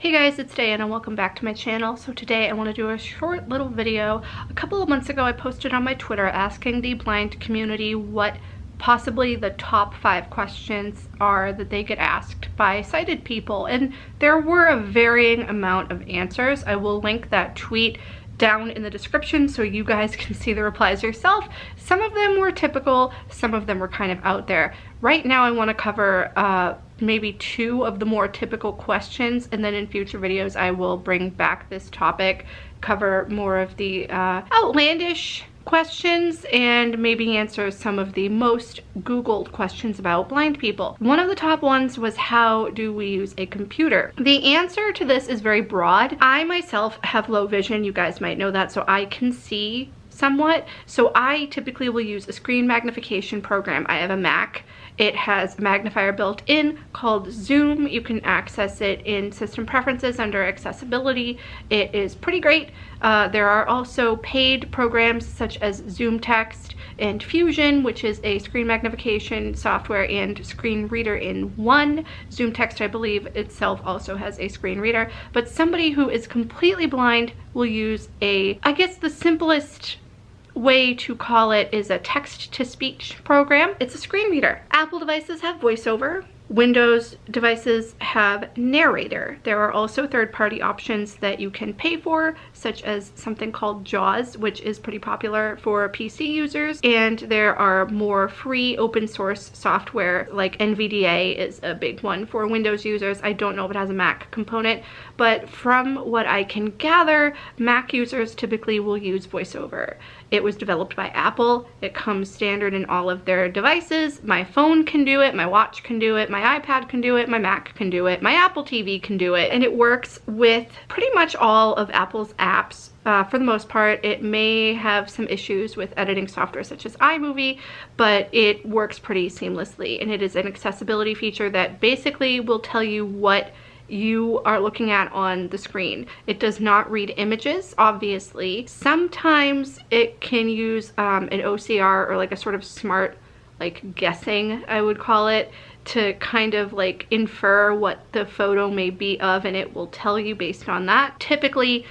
Hey guys, it's Dianna. Welcome back to my channel. So today I want to do a short little video. A couple of months ago I posted on my Twitter asking the blind community what possibly the top 5 questions are that they get asked by sighted people, and there were a varying amount of answers. I will link that tweet down in the description so you guys can see the replies yourself. Some of them were typical, some of them were kind of out there. Right now I want to cover maybe 2 of the more typical questions, and then in future videos I will bring back this topic, cover more of the outlandish questions, and maybe answer some of the most Googled questions about blind people. One of the top ones was, how do we use a computer? The answer to this is very broad. I myself have low vision, you guys might know that, so I can see somewhat. So I typically will use a screen magnification program. I have a Mac. It has a magnifier built in called Zoom. You can access it in system preferences under accessibility. It is pretty great. There are also paid programs such as Zoom Text and Fusion, which is a screen magnification software and screen reader in one. Zoom Text, I believe, itself also has a screen reader. But somebody who is completely blind will use I guess the simplest way to call it is a text-to-speech program. It's a screen reader. Apple devices have VoiceOver. Windows devices have Narrator. There are also third-party options that you can pay for, such as something called JAWS, which is pretty popular for PC users, and there are more free open source software like NVDA is a big one for Windows users. I don't know if it has a Mac component, but from what I can gather, Mac users typically will use VoiceOver. It was developed by Apple. It comes standard in all of their devices. My phone can do it, my watch can do it, my iPad can do it, my Mac can do it, my Apple TV can do it, and it works with pretty much all of Apple's apps. For the most part. It may have some issues with editing software such as iMovie, but it works pretty seamlessly, and it is an accessibility feature that basically will tell you what you are looking at on the screen. It does not read images, obviously. Sometimes it can use an OCR, or like a sort of smart, like, guessing, I would call it, to kind of like infer what the photo may be of, and it will tell you based on that. Typically,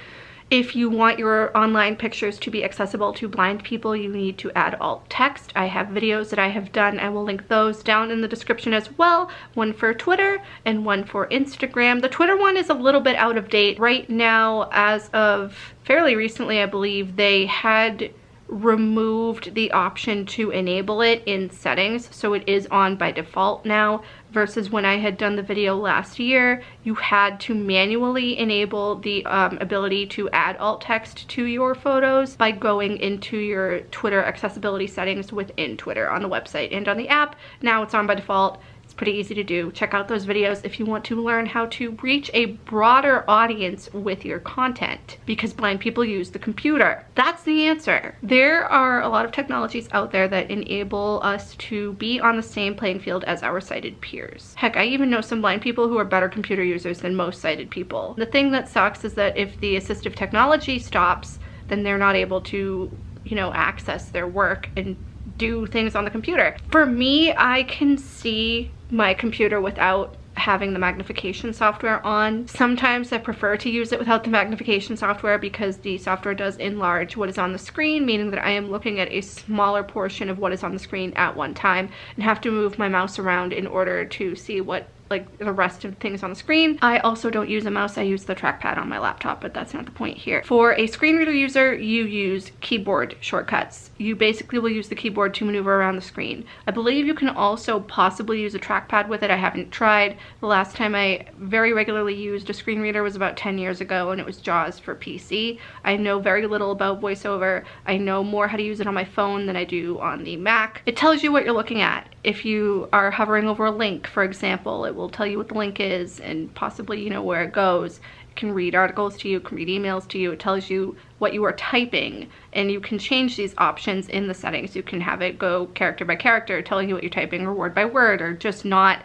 if you want your online pictures to be accessible to blind people, you need to add alt text. I have videos that I have done. I will link those down in the description as well. One for Twitter and one for Instagram. The Twitter one is a little bit out of date. Right now, as of fairly recently, I believe, they had removed the option to enable it in settings, so it is on by default now, versus when I had done the video last year, you had to manually enable the ability to add alt text to your photos by going into your Twitter accessibility settings within Twitter on the website and on the app. Now it's on by default. Pretty easy to do. Check out those videos if you want to learn how to reach a broader audience with your content, because blind people use the computer. That's the answer. There are a lot of technologies out there that enable us to be on the same playing field as our sighted peers. Heck, I even know some blind people who are better computer users than most sighted people. The thing that sucks is that if the assistive technology stops, then they're not able to, you know, access their work and do things on the computer. For me, I can see my computer without having the magnification software on. Sometimes I prefer to use it without the magnification software because the software does enlarge what is on the screen, meaning that I am looking at a smaller portion of what is on the screen at one time and have to move my mouse around in order to see what, like, the rest of things on the screen. I also don't use a mouse, I use the trackpad on my laptop, but that's not the point here. For a screen reader user, you use keyboard shortcuts. You basically will use the keyboard to maneuver around the screen. I believe you can also possibly use a trackpad with it. I haven't tried. The last time I very regularly used a screen reader was about 10 years ago, and it was JAWS for PC. I know very little about VoiceOver. I know more how to use it on my phone than I do on the Mac. It tells you what you're looking at. If you are hovering over a link, for example, it will tell you what the link is and possibly, you know, where it goes. It can read articles to you, it can read emails to you. It tells you what you are typing, and you can change these options in the settings. You can have it go character by character, telling you what you're typing, or word by word, or just not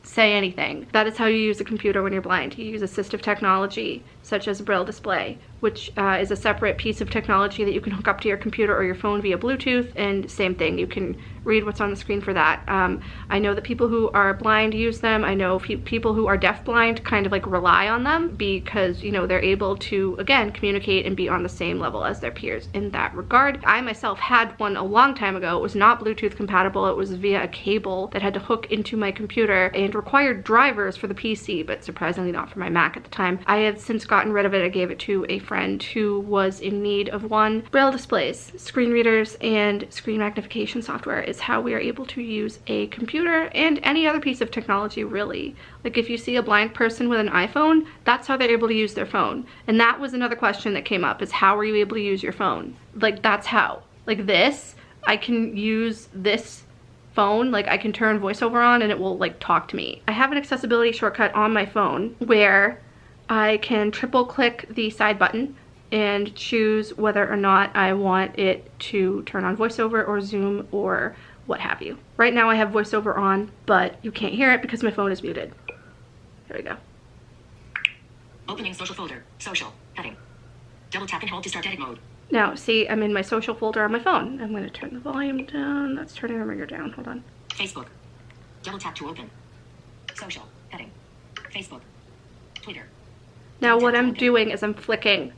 say anything. That is how you use a computer when you're blind. You use assistive technology such as a Braille display, which is a separate piece of technology that you can hook up to your computer or your phone via Bluetooth, and same thing, you can read what's on the screen for that. I know that people who are blind use them. I know people who are deafblind kind of like rely on them because, you know, they're able to, again, communicate and be on the same level as their peers in that regard. I myself had one a long time ago. It was not Bluetooth compatible. It was via a cable that had to hook into my computer and required drivers for the PC, but surprisingly not for my Mac at the time. I have since gotten rid of it. I gave it to a friend who was in need of one. Braille displays, screen readers, and screen magnification software is how we are able to use a computer and any other piece of technology, really. Like if you see a blind person with an iPhone, that's how they're able to use their phone. And that was another question that came up, is how are you able to use your phone? Like that's how. Like this, I can use this phone, like I can turn voiceover on and it will like talk to me. I have an accessibility shortcut on my phone where I can triple click the side button and choose whether or not I want it to turn on voiceover or Zoom or what have you. Right now I have voiceover on, but you can't hear it because my phone is muted. There we go. Opening social folder, social, heading. Double tap and hold to start edit mode. Now, see, I'm in my social folder on my phone. I'm gonna turn the volume down. That's turning the ringer down, hold on. Facebook. Double tap to open. Social, heading. Facebook. Twitter. Now what I'm doing is I'm flicking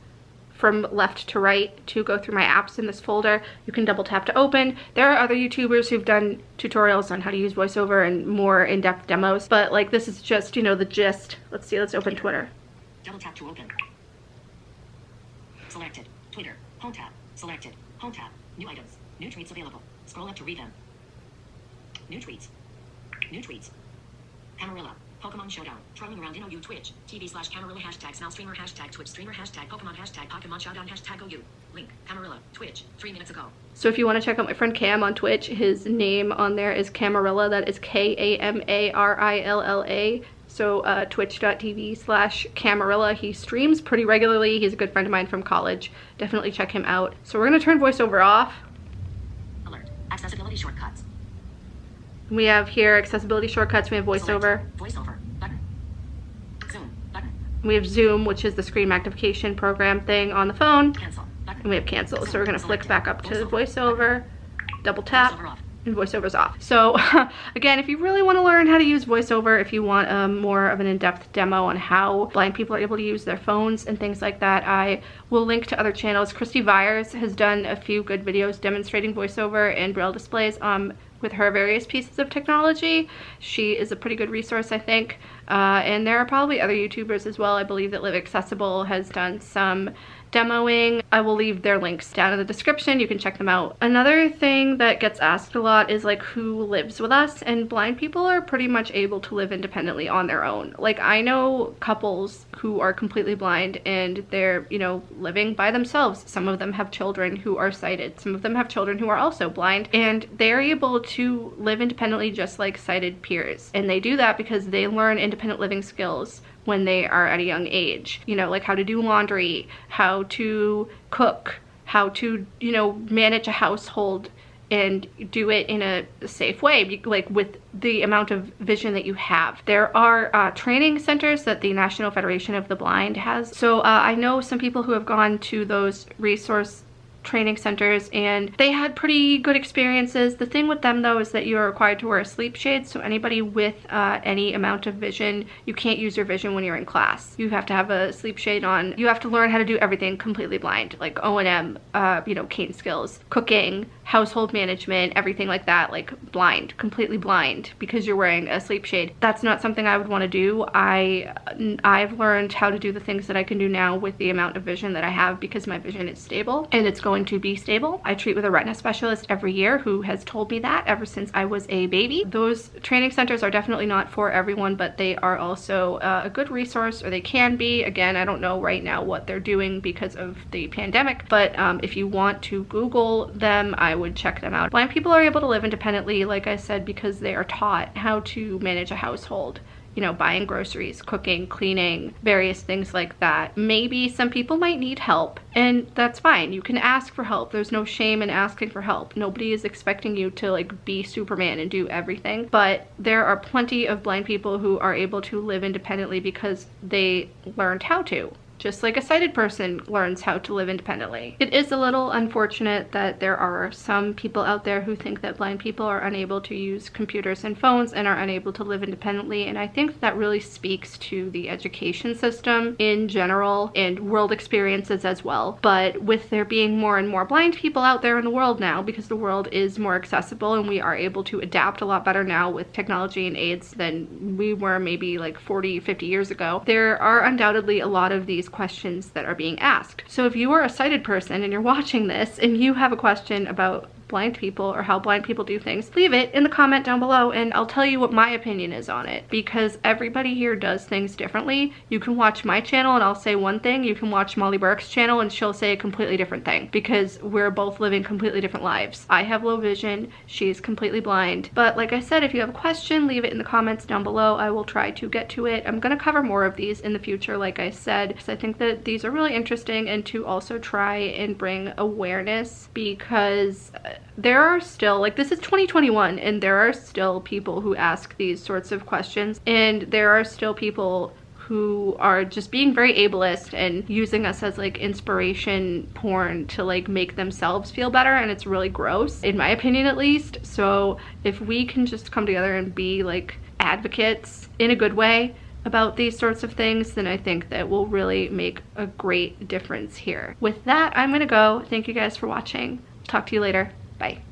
from left to right to go through my apps in this folder. You can double tap to open. There are other YouTubers who've done tutorials on how to use voiceover and more in-depth demos, but like this is just, you know, the gist. Let's see, let's open Twitter. Double tap to open. Selected. Twitter. Home tab. Selected. Home tab. New items. New tweets available. Scroll up to read them. New tweets. New tweets. Camarilla. Pokemon Showdown. Trolling around in OU Twitch. TV/Camarilla hashtag Smell Streamer hashtag Twitch Streamer hashtag Pokemon hashtag Pokemon Showdown hashtag OU. Link. Camarilla. Twitch. 3 minutes ago. So if you want to check out my friend Cam on Twitch, his name on there is Camarilla. That is Kamarilla. So twitch.tv/Camarilla. He streams pretty regularly. He's a good friend of mine from college. Definitely check him out. So we're gonna turn voiceover off. Alert. Accessibility shortcuts. We have here accessibility shortcuts. We have voiceover. Voiceover. Button. Zoom. Button. We have Zoom, which is the screen magnification program thing on the phone. Cancel. Button. And we have cancel. So we're gonna flick Selected. back up to Voiceover. voiceover, double tap. Voiceover off. And voiceover's off. So again, if you really want to learn how to use voiceover, if you want more of an in-depth demo on how blind people are able to use their phones and things like that, I will link to other channels. Christy Vyers has done a few good videos demonstrating voiceover and braille displays with her various pieces of technology. She is a pretty good resource, I think. And there are probably other YouTubers as well. I believe that Live Accessible has done some demoing. I will leave their links down in the description. You can check them out. Another thing that gets asked a lot is like who lives with us, and blind people are pretty much able to live independently on their own. Like I know couples who are completely blind and they're, you know, living by themselves. Some of them have children who are sighted. Some of them have children who are also blind, and they're able to live independently just like sighted peers. And they do that because they learn independent living skills when they are at a young age, you know, like how to do laundry, how to cook, how to, you know, manage a household and do it in a safe way, like with the amount of vision that you have. There are training centers that the National Federation of the Blind has. So I know some people who have gone to those resource training centers and they had pretty good experiences. The thing with them though is that you are required to wear a sleep shade, so anybody with any amount of vision, you can't use your vision when you're in class. You have to have a sleep shade on. You have to learn how to do everything completely blind, like O&M, you know, cane skills, cooking, household management, everything like that, like blind, completely blind because you're wearing a sleep shade. That's not something I would want to do. I've learned how to do the things that I can do now with the amount of vision that I have because my vision is stable and it's going to be stable. I treat with a retina specialist every year who has told me that ever since I was a baby. Those training centers are definitely not for everyone, but they are also a good resource, or they can be. Again, I don't know right now what they're doing because of the pandemic, but if you want to Google them, I would check them out. Blind people are able to live independently, like I said, because they are taught how to manage a household. You know, buying groceries, cooking, cleaning, various things like that. Maybe some people might need help, and that's fine. You can ask for help. There's no shame in asking for help. Nobody is expecting you to like be Superman and do everything, but there are plenty of blind people who are able to live independently because they learned how to. just like a sighted person learns how to live independently. It is a little unfortunate that there are some people out there who think that blind people are unable to use computers and phones and are unable to live independently, and I think that really speaks to the education system in general and world experiences as well. But with there being more and more blind people out there in the world now, because the world is more accessible and we are able to adapt a lot better now with technology and aids than we were maybe like 40, 50 years ago, there are undoubtedly a lot of these questions that are being asked. So if you are a sighted person and you're watching this and you have a question about blind people or how blind people do things, leave it in the comment down below and I'll tell you what my opinion is on it, because everybody here does things differently. You can watch my channel and I'll say one thing, you can watch Molly Burke's channel and she'll say a completely different thing, because we're both living completely different lives. I have low vision, she's completely blind. But like I said, if you have a question, leave it in the comments down below. I will try to get to it. I'm gonna cover more of these in the future, like I said, because I think that these are really interesting, and to also try and bring awareness, because there are still, like, this is 2021 and there are still people who ask these sorts of questions, and there are still people who are just being very ableist and using us as like inspiration porn to like make themselves feel better, and it's really gross, in my opinion at least. So if we can just come together and be like advocates in a good way about these sorts of things, then I think that will really make a great difference here. With that, I'm gonna go. Thank you guys for watching. Talk to you later. Bye.